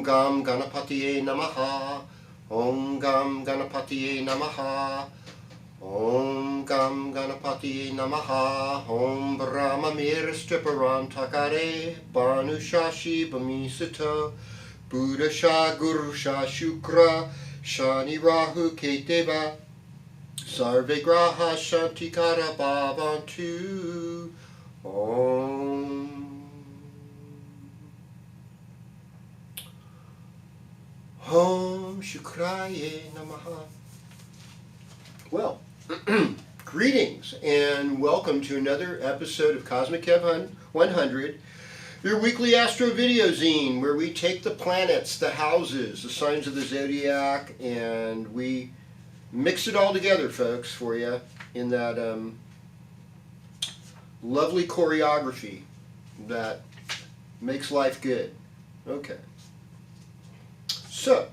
Gam Ganapatiye Namaha. Om Gam Ganapatiye Namaha. Om Gam Ganapatiye Namaha. Om Brahmamir Striparan Takare. Banu Shashi Bamisita. Buddha Sha Guru Sha Shukra. Shani Rahu Keteva. Sarve Graha Shantikara Bhavantu. Om. Om Shukraye Namaha. Well, greetings and welcome to another episode of KozmicKev100, your weekly astro video zine where we take the planets, the houses, the signs of the zodiac, and we mix it all together, folks, for you in that lovely choreography that makes life good. Okay. So,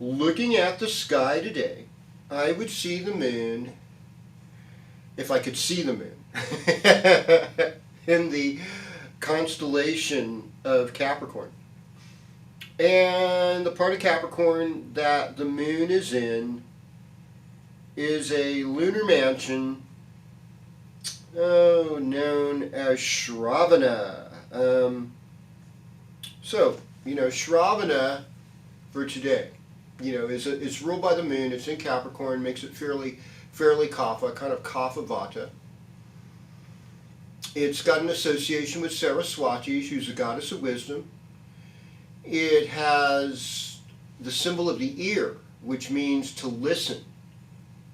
looking at the sky today, I would see the moon, if I could see the moon, in the constellation of Capricorn. And the part of Capricorn that the moon is in is a lunar mansion known as Shravana. Shravana for today, it's ruled by the moon. It's in Capricorn, makes it fairly kapha, kind of kapha vata. It's got an association with Saraswati, who's a goddess of wisdom. It has the symbol of the ear, which means to listen.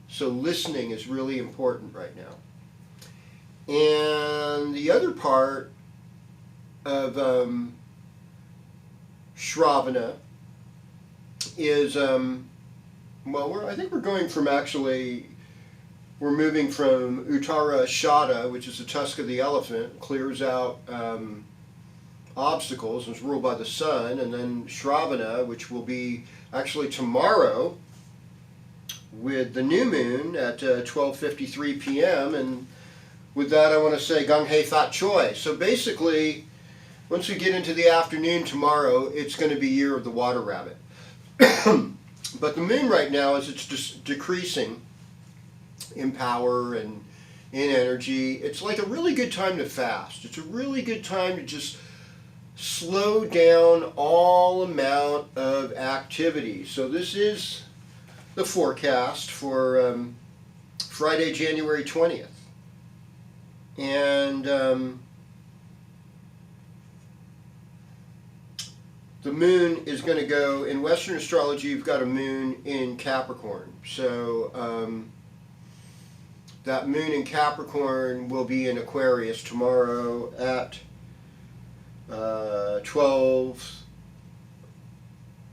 So listening is really important right now. And the other part of Shravana is, I think we're moving from Uttara Ashada, which is the tusk of the elephant, clears out obstacles, and is ruled by the sun, and then Shravana, which will be actually tomorrow with the new moon at 12:53 p.m., and with that I want to say Gang Hei Fat Choi. So basically, once we get into the afternoon tomorrow, it's going to be Year of the Water Rabbit. But the moon right now, as it's just decreasing in power and in energy, it's like a really good time to fast. It's a really good time to just slow down all amount of activity. So this is the forecast for Friday, January 20th. And the moon is going to go, in Western astrology, you've got a moon in Capricorn. So that moon in Capricorn will be in Aquarius tomorrow at 12.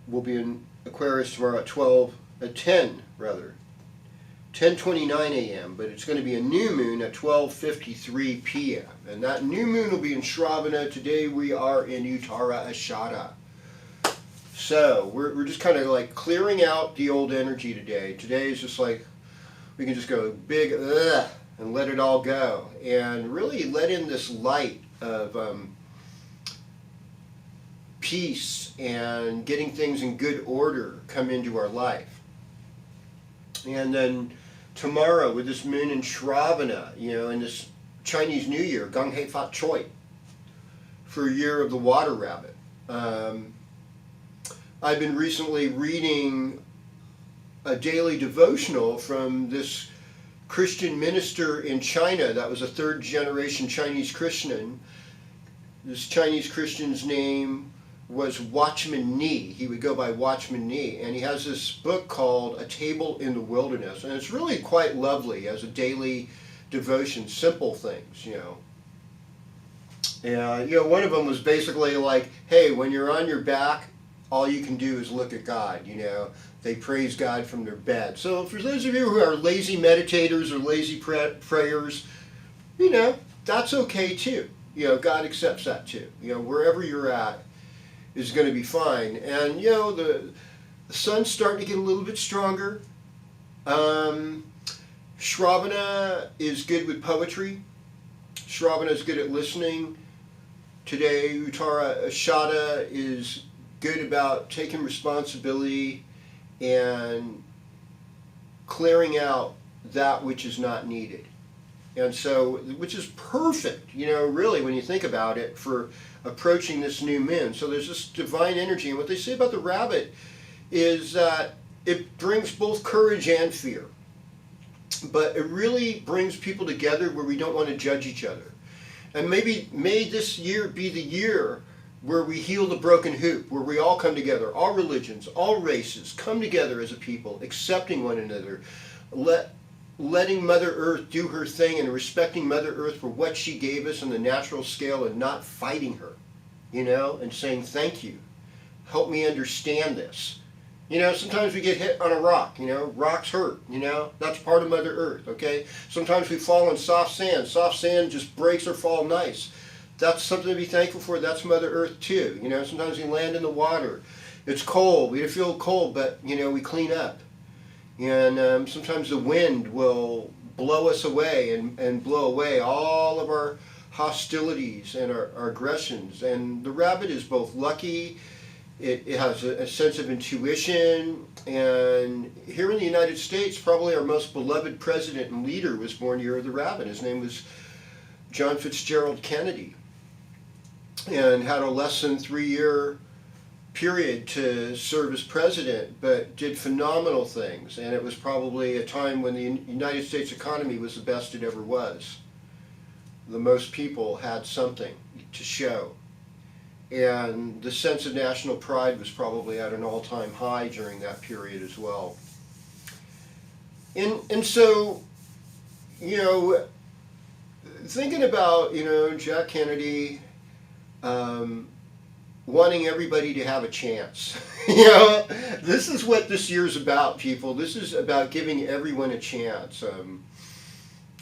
Will be in Aquarius tomorrow at 10:29 a.m. But it's going to be a new moon at 12:53 p.m. And that new moon will be in Shravana. Today we are in Uttara Ashada. So we're just kind of like clearing out the old energy today. Today is just like we can just go big and let it all go, and really let in this light of peace and getting things in good order come into our life. And then tomorrow with this moon in Shravana, in this Chinese New Year, Gang Hei Fat Choi, for Year of the Water Rabbit. I've been recently reading a daily devotional from this Christian minister in China that was a third-generation Chinese Christian. This Chinese Christian's name was Watchman Nee. He would go by Watchman Nee, and he has this book called A Table in the Wilderness, and it's really quite lovely as a daily devotion, simple things, And, one of them was basically like, hey, when you're on your back, all you can do is look at God, They praise God from their bed. So for those of you who are lazy meditators or lazy prayers, that's okay too. God accepts that too. Wherever you're at is going to be fine. And, the sun's starting to get a little bit stronger. Shravana is good with poetry. Shravana is good at listening. Today, Uttara Ashada is good about taking responsibility and clearing out that which is not needed. And so, which is perfect, you know, really, when you think about it, for approaching this new moon. So there's this divine energy. And what they say about the rabbit is that it brings both courage and fear. But it really brings people together where we don't want to judge each other. And maybe may this year be the year where we heal the broken hoop, where we all come together, all religions, all races, come together as a people, accepting one another, letting Mother Earth do her thing and respecting Mother Earth for what she gave us on the natural scale and not fighting her, you know, and saying thank you. Help me understand this. You know, sometimes we get hit on a rock, you know, rocks hurt, you know, that's part of Mother Earth, okay? Sometimes we fall on soft sand just breaks or fall nice. That's something to be thankful for, that's Mother Earth too, you know, sometimes we land in the water. It's cold, we feel cold, but, you know, we clean up. And sometimes the wind will blow us away and blow away all of our hostilities and our aggressions. And the rabbit is both lucky, it has a sense of intuition, and here in the United States, probably our most beloved president and leader was born year of the rabbit. His name was John Fitzgerald Kennedy, and had a less than 3-year period to serve as president, but did phenomenal things. And it was probably a time when the United States economy was the best it ever was. The most people had something to show. And the sense of national pride was probably at an all-time high during that period as well. And so, you know, thinking about, you know, Jack Kennedy, wanting everybody to have a chance. You know, this is what this year's about, people. This is about giving everyone a chance. I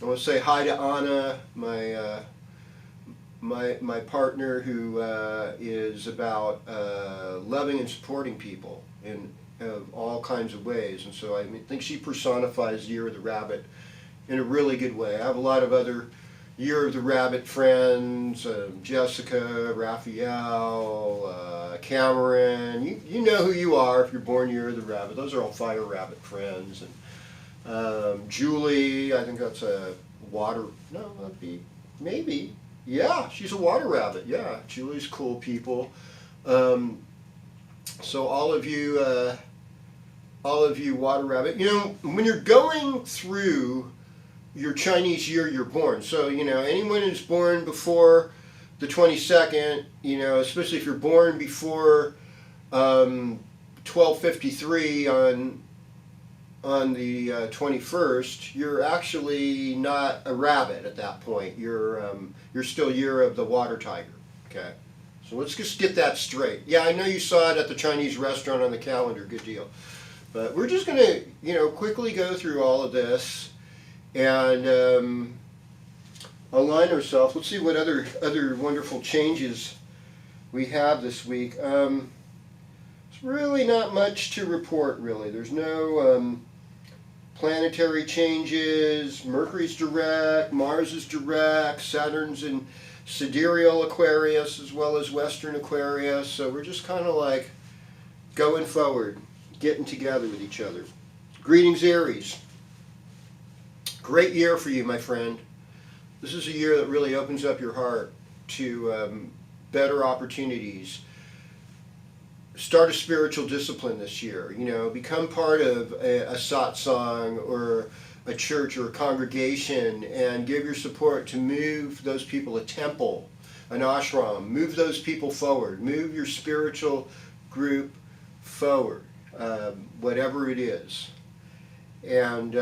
want to say hi to Anna, my partner, who is about loving and supporting people in all kinds of ways. And so I think she personifies the Year of the Rabbit in a really good way. I have a lot of other Year of the Rabbit friends, Jessica, Raphael, Cameron. You know who you are if you're born Year of the Rabbit. Those are all Fire Rabbit friends. And Julie, I think that's a water, no, that'd be, maybe. Yeah, she's a water rabbit. Yeah, Julie's cool people. So all of you water rabbit, you know, when you're going through your Chinese year you're born, so, you know, anyone who's born before the 22nd, you know, especially if you're born before 1253 on the 21st, you're actually not a rabbit at that point. You're still Year of the Water Tiger. Okay, so let's just get that straight. Yeah, I know you saw it at the Chinese restaurant on the calendar. Good deal. But we're just gonna, you know, quickly go through all of this and align ourselves. Let's see what other wonderful changes we have this week. It's really not much to report. Really, there's no planetary changes. Mercury's direct, Mars is direct, Saturn's in sidereal Aquarius as well as Western Aquarius. So we're just kind of like going forward, getting together with each other. Greetings, Aries. Great year for you, my friend. This is a year that really opens up your heart to better opportunities. Start a spiritual discipline this year. You know, become part of a satsang or a church or a congregation, and give your support to move those people, a temple, an ashram. Move those people forward. Move your spiritual group forward, whatever it is. And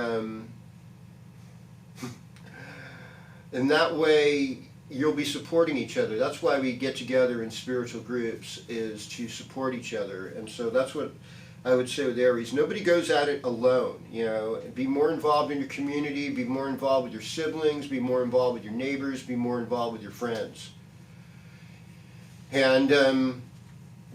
in that way, you'll be supporting each other. That's why we get together in spiritual groups, is to support each other. And so that's what I would say with Aries. Nobody goes at it alone. You know, be more involved in your community, be more involved with your siblings, be more involved with your neighbors, be more involved with your friends. And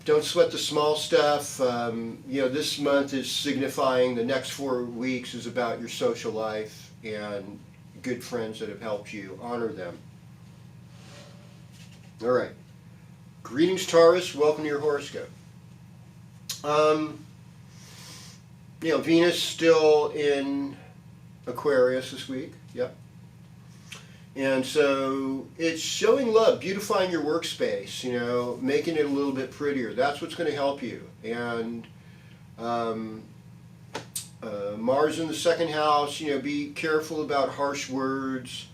don't sweat the small stuff. You know, this month is signifying the next 4 weeks is about your social life and good friends that have helped you. Honor them. All right. Greetings, Taurus. Welcome to your horoscope. Venus still in Aquarius this week. Yep. And so it's showing love, beautifying your workspace, making it a little bit prettier. That's what's going to help you. And Mars in the second house, be careful about harsh words,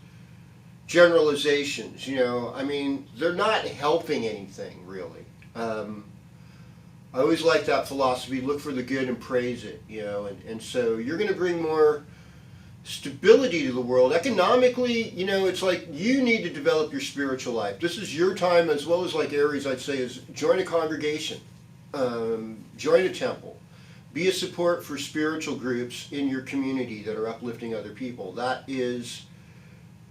generalizations, they're not helping anything really. I always like that philosophy, look for the good and praise it, and so you're going to bring more stability to the world. Economically, it's like you need to develop your spiritual life. This is your time, as well as like Aries, I'd say, is join a congregation, join a temple, be a support for spiritual groups in your community that are uplifting other people. That is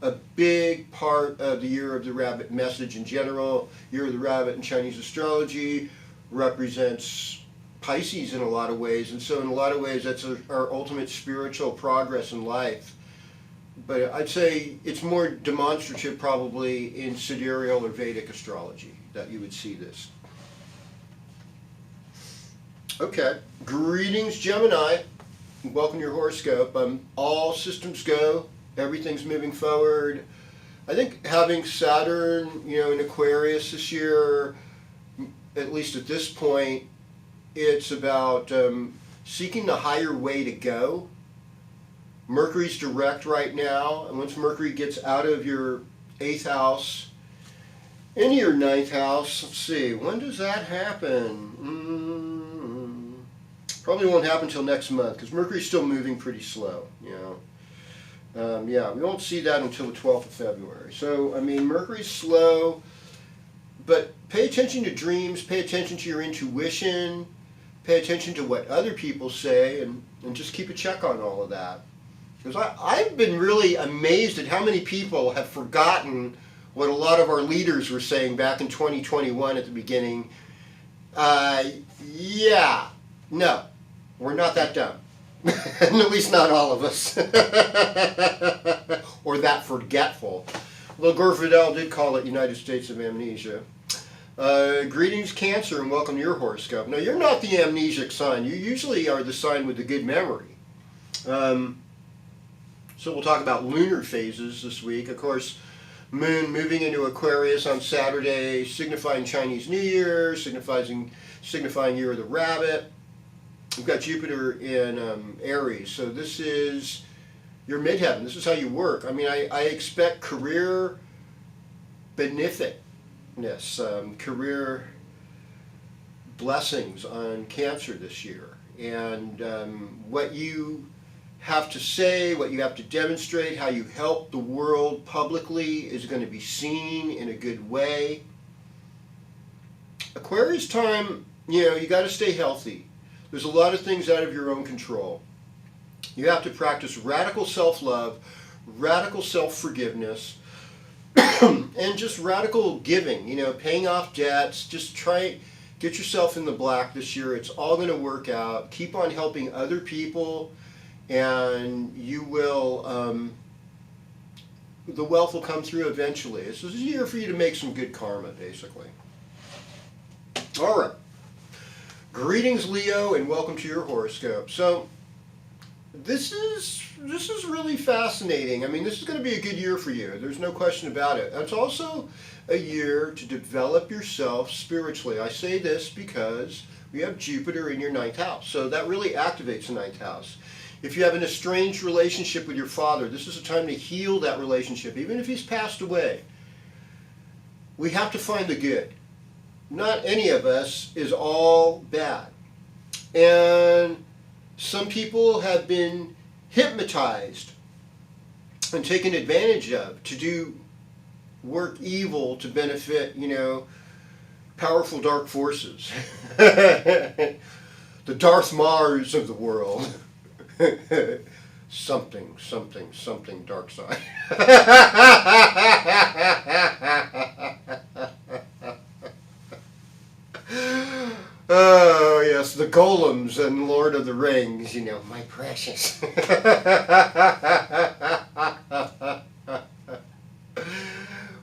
a big part of the Year of the Rabbit message in general. Year of the Rabbit in Chinese astrology represents Pisces in a lot of ways, and so in a lot of ways that's our ultimate spiritual progress in life. But I'd say it's more demonstrative probably in sidereal or Vedic astrology that you would see this. Okay, greetings Gemini, welcome to your horoscope. All systems go, everything's moving forward. I think having Saturn, in Aquarius this year, at least at this point, it's about seeking the higher way to go. Mercury's direct right now, and once Mercury gets out of your 8th house into your 9th house, let's see, when does that happen? Probably won't happen until next month, because Mercury's still moving pretty slow, we won't see that until the 12th of February. So, Mercury's slow, but pay attention to dreams, pay attention to your intuition, pay attention to what other people say, and just keep a check on all of that. Because I've been really amazed at how many people have forgotten what a lot of our leaders were saying back in 2021 at the beginning. No, we're not that dumb. At least not all of us. Or that forgetful. Although Gore Vidal did call it United States of Amnesia. Greetings Cancer, and welcome to your horoscope. Now, you're not the amnesic sign. You usually are the sign with the good memory. So we'll talk about lunar phases this week. Of course, Moon moving into Aquarius on Saturday, signifying Chinese New Year, signifying Year of the Rabbit. We've got Jupiter in Aries, so this is your midheaven. This is how you work. I expect career benefitness, career blessings on Cancer this year. And what you have to say, what you have to demonstrate, how you help the world publicly is going to be seen in a good way. Aquarius time, you got to stay healthy. There's a lot of things out of your own control. You have to practice radical self-love, radical self-forgiveness, and just radical giving, paying off debts. Just get yourself in the black this year. It's all going to work out. Keep on helping other people, and you will, the wealth will come through eventually. This is a year for you to make some good karma, basically. All right. Greetings, Leo, and welcome to your horoscope. So, this is really fascinating. This is going to be a good year for you. There's no question about it. It's also a year to develop yourself spiritually. I say this because we have Jupiter in your 9th house, so that really activates the 9th house. If you have an estranged relationship with your father, this is a time to heal that relationship, even if he's passed away. We have to find the good. Not any of us is all bad. And some people have been hypnotized and taken advantage of to do work evil to benefit, powerful dark forces. The Darth Mars of the world. Something dark side. Oh, yes, the golems and Lord of the Rings, my precious.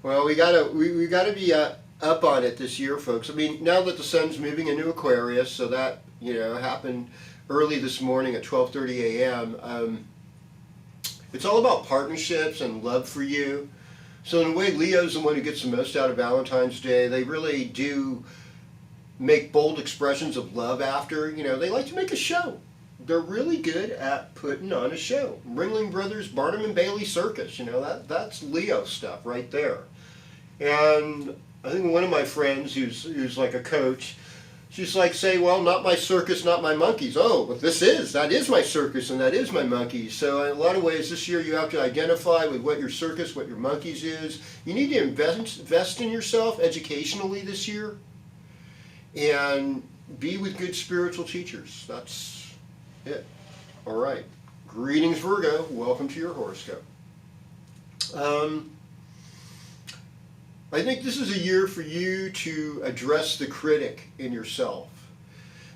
Well, we gotta be up on it this year, folks. I mean, now that the sun's moving into Aquarius, so that, happened early this morning at 12:30 a.m. It's all about partnerships and love for you. So in a way, Leo's the one who gets the most out of Valentine's Day. They really do make bold expressions of love after. They like to make a show. They're really good at putting on a show. Ringling Brothers, Barnum and Bailey Circus, that's Leo stuff right there. And I think one of my friends who's like a coach, she's like saying, well, not my circus, not my monkeys. Oh, but that is my circus and that is my monkeys. So in a lot of ways this year you have to identify with what your circus, what your monkeys is. You need to invest in yourself educationally this year and be with good spiritual teachers. That's it. All right. Greetings, Virgo. Welcome to your horoscope. I think this is a year for you to address the critic in yourself.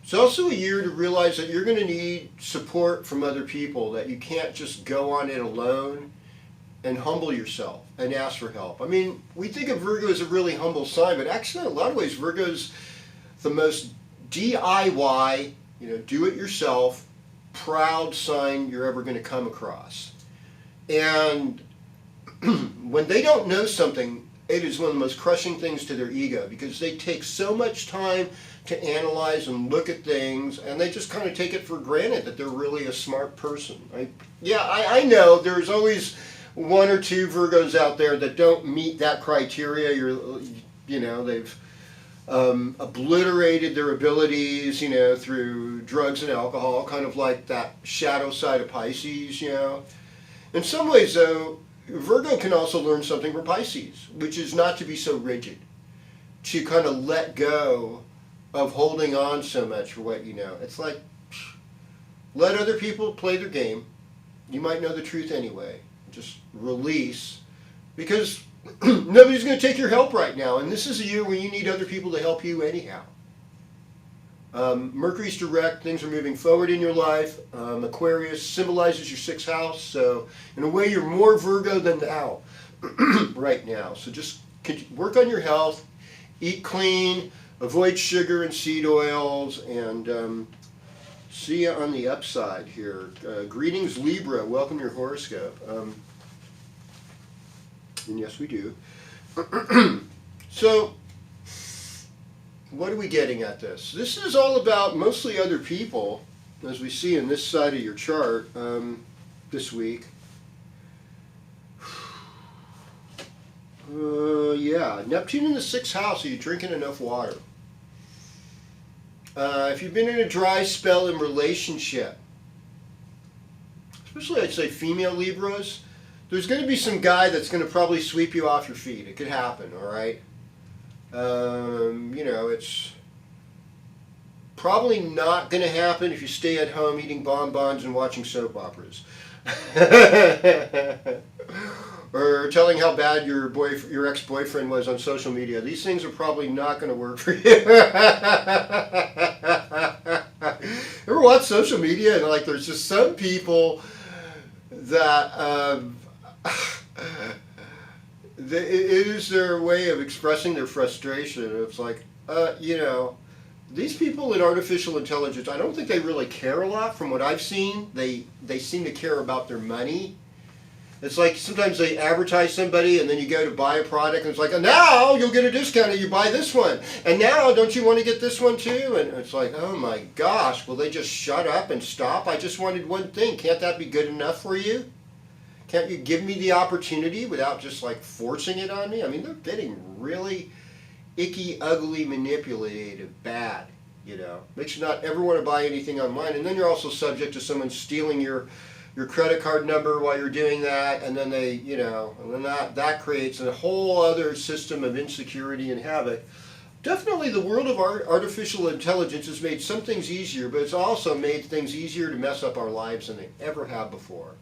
It's also a year to realize that you're going to need support from other people, that you can't just go on it alone, and humble yourself and ask for help. I mean, we think of Virgo as a really humble sign, but actually in a lot of ways Virgo's the most DIY, do it yourself, proud sign you're ever going to come across. And when they don't know something, it is one of the most crushing things to their ego, because they take so much time to analyze and look at things, and they just kind of take it for granted that they're really a smart person. I know there's always one or two Virgos out there that don't meet that criteria. They've obliterated their abilities, through drugs and alcohol, kind of like that shadow side of Pisces, In some ways, though, Virgo can also learn something from Pisces, which is not to be so rigid, to kind of let go of holding on so much for what you know. It's like, let other people play their game. You might know the truth anyway. Just release, because nobody's going to take your help right now, and this is a year where you need other people to help you anyhow. Mercury's direct, things are moving forward in your life. Aquarius symbolizes your sixth house, so in a way you're more Virgo than thou right now. So just work on your health, eat clean, avoid sugar and seed oils, and see you on the upside here. Greetings, Libra. Welcome to your horoscope. And yes, we do. So, what are we getting at this? This is all about mostly other people, as we see in this side of your chart this week. Neptune in the sixth house. Are you drinking enough water? If you've been in a dry spell in relationship, especially I'd say female Libras, there's going to be some guy that's going to probably sweep you off your feet. It could happen, all right? It's probably not going to happen if you stay at home eating bonbons and watching soap operas. Or telling how bad your ex-boyfriend was on social media. These things are probably not going to work for you. Ever watch social media and there's just some people that it is their way of expressing their frustration. It's like, these people in artificial intelligence, I don't think they really care a lot from what I've seen. They seem to care about their money. It's like sometimes they advertise somebody and then you go to buy a product and it's like, now you'll get a discount if you buy this one. And now don't you want to get this one too? And it's like, oh my gosh, will they just shut up and stop? I just wanted one thing. Can't that be good enough for you? Can't you give me the opportunity without just forcing it on me? I mean, they're getting really icky, ugly, manipulative, bad, Makes you not ever want to buy anything online. And then you're also subject to someone stealing your credit card number while you're doing that, and then and then that creates a whole other system of insecurity and havoc. Definitely the world of artificial intelligence has made some things easier, but it's also made things easier to mess up our lives than they ever have before.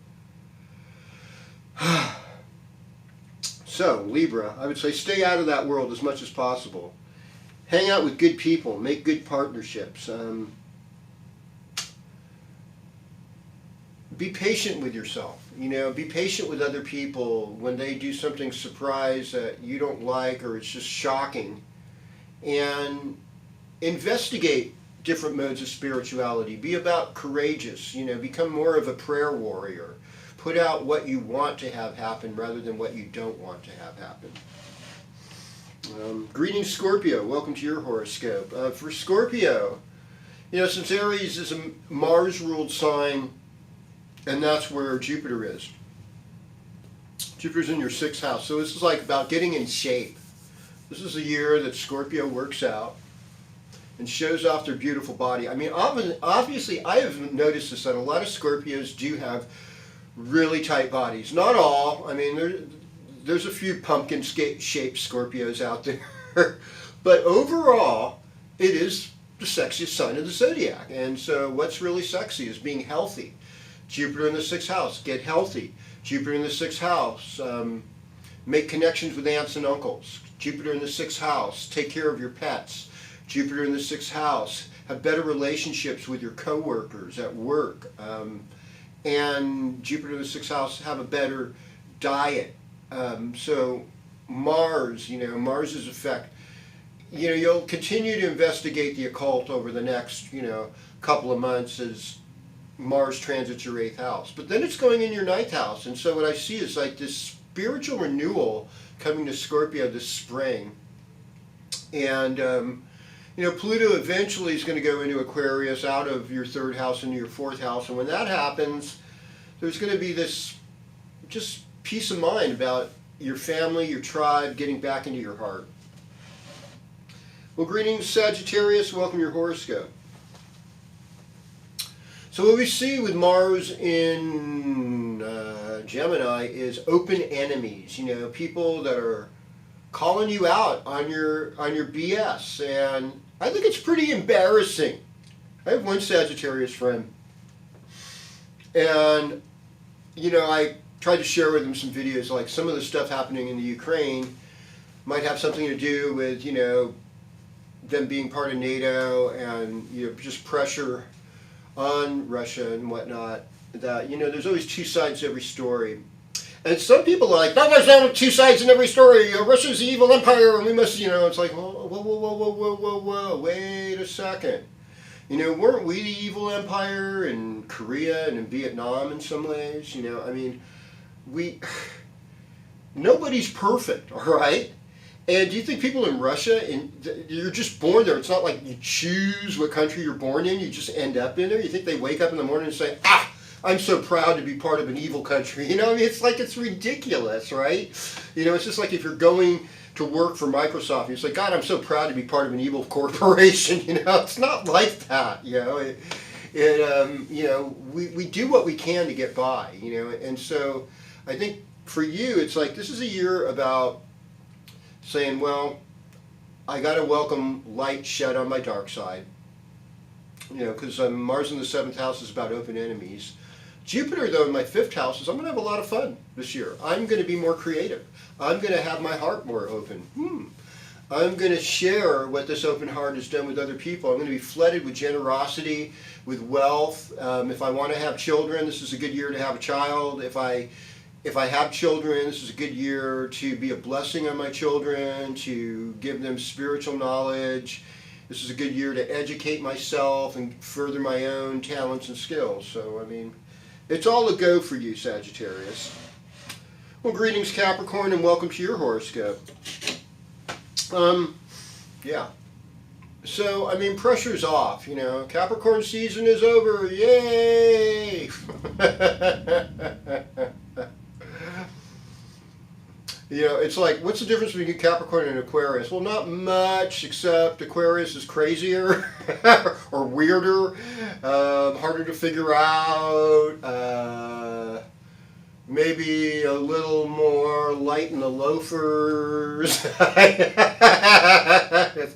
So, Libra, I would say stay out of that world as much as possible. Hang out with good people, make good partnerships. Be patient with yourself. Be patient with other people when they do something surprise that you don't like or it's just shocking. and investigate different modes of spirituality. Be about courageous, become more of a prayer warrior. Put out what you want to have happen rather than what you don't want to have happen. Greetings, Scorpio. Welcome to your horoscope. For Scorpio, since Aries is a Mars-ruled sign, and that's where Jupiter is. Jupiter's in your 6th house, so this is like about getting in shape. This is a year that Scorpio works out and shows off their beautiful body. I mean, obviously, I have noticed this, that a lot of Scorpios do have really tight bodies. Not all. I mean, there's a few pumpkin-shaped Scorpios out there. But overall, it is the sexiest sign of the zodiac. And so what's really sexy is being healthy. Jupiter in the 6th house, get healthy. Jupiter in the 6th house, make connections with aunts and uncles. Jupiter in the 6th house, take care of your pets. Jupiter in the 6th house, have better relationships with your coworkers at work. And Jupiter in the 6th house, have a better diet. So Mars, Mars's effect, you'll continue to investigate the occult over the next, couple of months as Mars transits your 8th house. But then it's going in your 9th house. And so what I see is like this spiritual renewal coming to Scorpio this spring. And, Pluto eventually is going to go into Aquarius, out of your 3rd house into your 4th house. And when that happens, there's going to be this just peace of mind about your family, your tribe, getting back into your heart. Well, greetings, Sagittarius. Welcome to your horoscope. So what we see with Mars in Gemini is open enemies. People that are calling you out on your BS, and I think it's pretty embarrassing. I have one Sagittarius friend, and I tried to share with him some videos, like some of the stuff happening in the Ukraine might have something to do with them being part of NATO, and just pressure on Russia and whatnot. That there's always two sides to every story. And some people are like, no, there's not 2 sides in every story. Russia's the evil empire, and we must, it's like, whoa, wait a second. Weren't we the evil empire in Korea and in Vietnam in some ways? Nobody's perfect, all right? And do you think people in Russia, you're just born there? It's not like you choose what country you're born in. You just end up in there. You think they wake up in the morning and say, I'm so proud to be part of an evil country. It's like, it's ridiculous, right? It's just like if you're going to work for Microsoft, you say, God, I'm so proud to be part of an evil corporation. It's not like that. We do what we can to get by. And so I think for you, it's like this is a year about saying, well, I got to welcome light shed on my dark side. Because Mars in the 7th house is about open enemies. Jupiter, though, in my 5th house is I'm going to have a lot of fun this year. I'm going to be more creative. I'm going to have my heart more open. I'm going to share what this open heart has done with other people. I'm going to be flooded with generosity, with wealth. If I want to have children, this is a good year to have a child. If I have children, this is a good year to be a blessing on my children, to give them spiritual knowledge. This is a good year to educate myself and further my own talents and skills. So, it's all a go for you, Sagittarius. Well, greetings, Capricorn, and welcome to your horoscope. Yeah. So, pressure's off, Capricorn season is over. Yay! It's like, what's the difference between Capricorn and Aquarius? Well, not much, except Aquarius is crazier or weirder, harder to figure out, maybe a little more light in the loafers. It's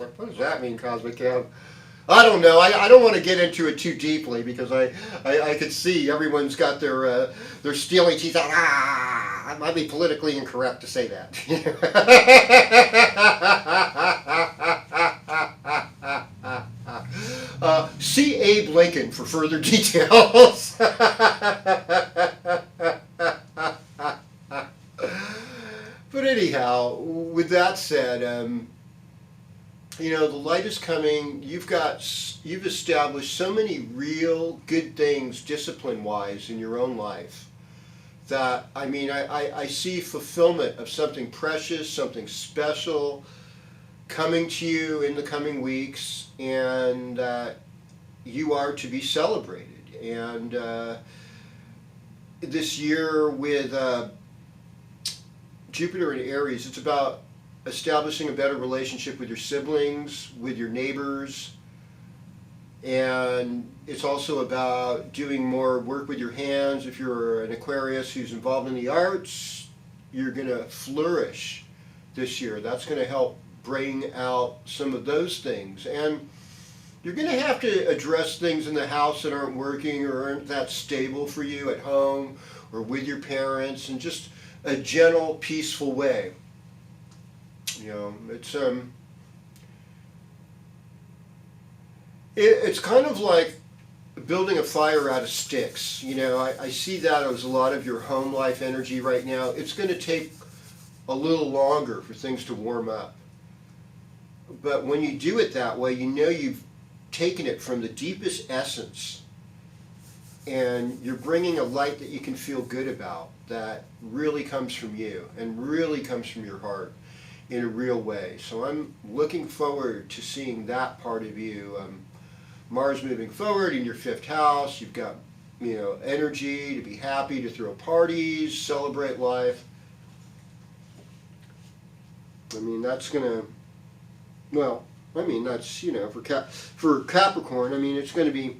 like, what does that mean, KozmicKev? I don't know. I don't want to get into it too deeply because I could see everyone's got their steely teeth out. It might be politically incorrect to say that. See Abe Lincoln for further details. But anyhow, with that said, the light is coming. You've established so many real good things discipline-wise in your own life that, I see fulfillment of something precious, something special coming to you in the coming weeks, and you are to be celebrated. And this year with Jupiter in Aries, it's about establishing a better relationship with your siblings, with your neighbors, and it's also about doing more work with your hands. If you're an Aquarius who's involved in the arts, you're going to flourish this year. That's going to help bring out some of those things. And you're going to have to address things in the house that aren't working or aren't that stable for you at home or with your parents, in just a gentle, peaceful way. It's kind of like building a fire out of sticks. I see that as a lot of your home life energy right now. It's going to take a little longer for things to warm up. But when you do it that way, you've taken it from the deepest essence, and you're bringing a light that you can feel good about, that really comes from you and really comes from your heart in a real way. So I'm looking forward to seeing that part of you. Mars moving forward in your 5th house. You've got, energy to be happy, to throw parties, celebrate life. That's gonna, that's, for Capricorn, it's going to be,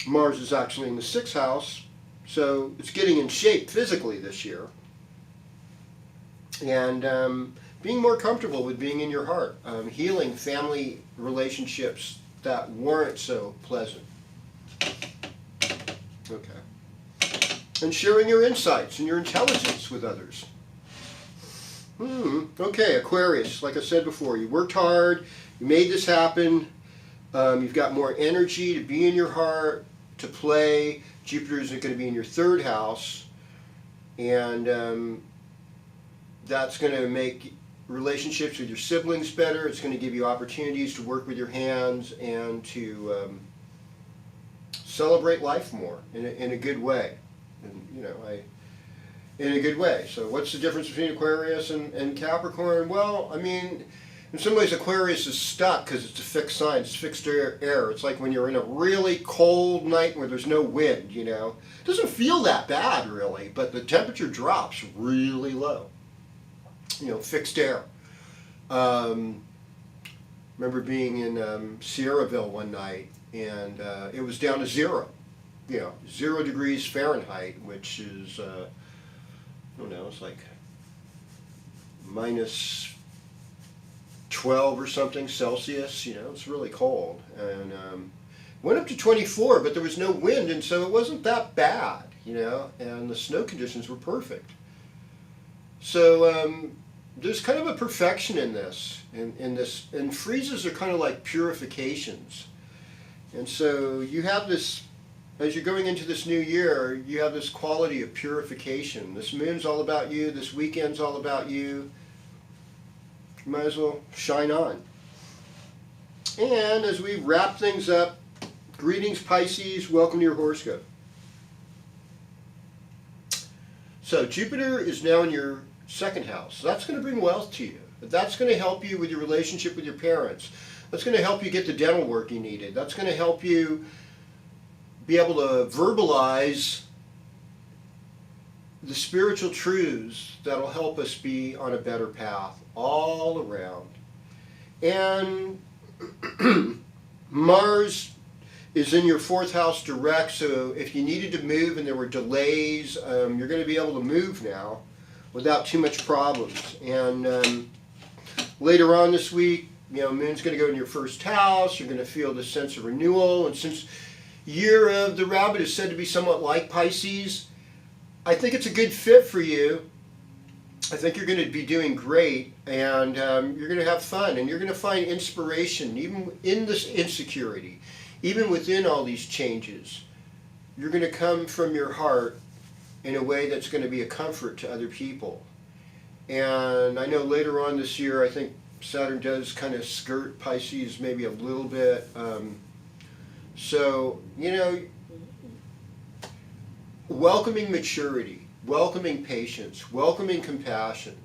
Mars is actually in the 6th house, so it's getting in shape physically this year. And being more comfortable with being in your heart, healing family relationships that weren't so pleasant. Okay. And sharing your insights and your intelligence with others. Okay, Aquarius, like I said before, you worked hard, you made this happen, you've got more energy to be in your heart, to play. Jupiter is going to be in your 3rd house, and that's going to make relationships with your siblings better. It's going to give you opportunities to work with your hands and to celebrate life more in a good way. And, in a good way. So what's the difference between Aquarius and Capricorn? Well, in some ways Aquarius is stuck because it's a fixed sign, it's fixed air. It's like when you're in a really cold night where there's no wind, It doesn't feel that bad really, but the temperature drops really low. Fixed air. Remember being in Sierraville one night, and it was down to 0. 0 degrees Fahrenheit, which is it's like minus 12 or something Celsius. It's really cold, and went up to 24, but there was no wind, and so it wasn't that bad, and the snow conditions were perfect. So there's kind of a perfection in this, and freezes are kind of like purifications, and so you have this. As you're going into this new year, you have this quality of purification. This moon's all about you. This weekend's all about you. You might as well shine on. And as we wrap things up, greetings Pisces, welcome to your horoscope. So Jupiter is now in your 2nd house. That's going to bring wealth to you. That's going to help you with your relationship with your parents. That's going to help you get the dental work you needed. That's going to help you be able to verbalize the spiritual truths that'll help us be on a better path all around. And Mars is in your 4th house direct, so if you needed to move and there were delays, you're going to be able to move now without too much problems. And later on this week, Moon's going to go in your 1st house. You're going to feel this sense of renewal, and since Year of the Rabbit is said to be somewhat like Pisces, I think it's a good fit for you. I think you're going to be doing great, and you're going to have fun, and you're going to find inspiration even in this insecurity, even within all these changes. You're going to come from your heart in a way that's going to be a comfort to other people. And I know later on this year, I think Saturn does kind of skirt Pisces maybe a little bit. So, you know, welcoming maturity, welcoming patience, welcoming compassion,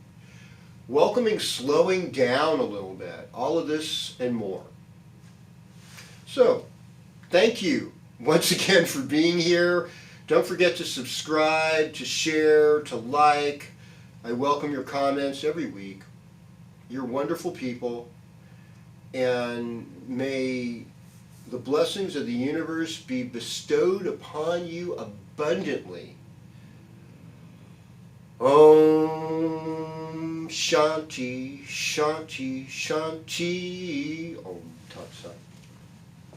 welcoming slowing down a little bit, all of this and more. So, thank you once again for being here. Don't forget to subscribe, to share, to like. I welcome your comments every week. You're wonderful people, and may the blessings of the universe be bestowed upon you abundantly. Om Shanti, Shanti, Shanti.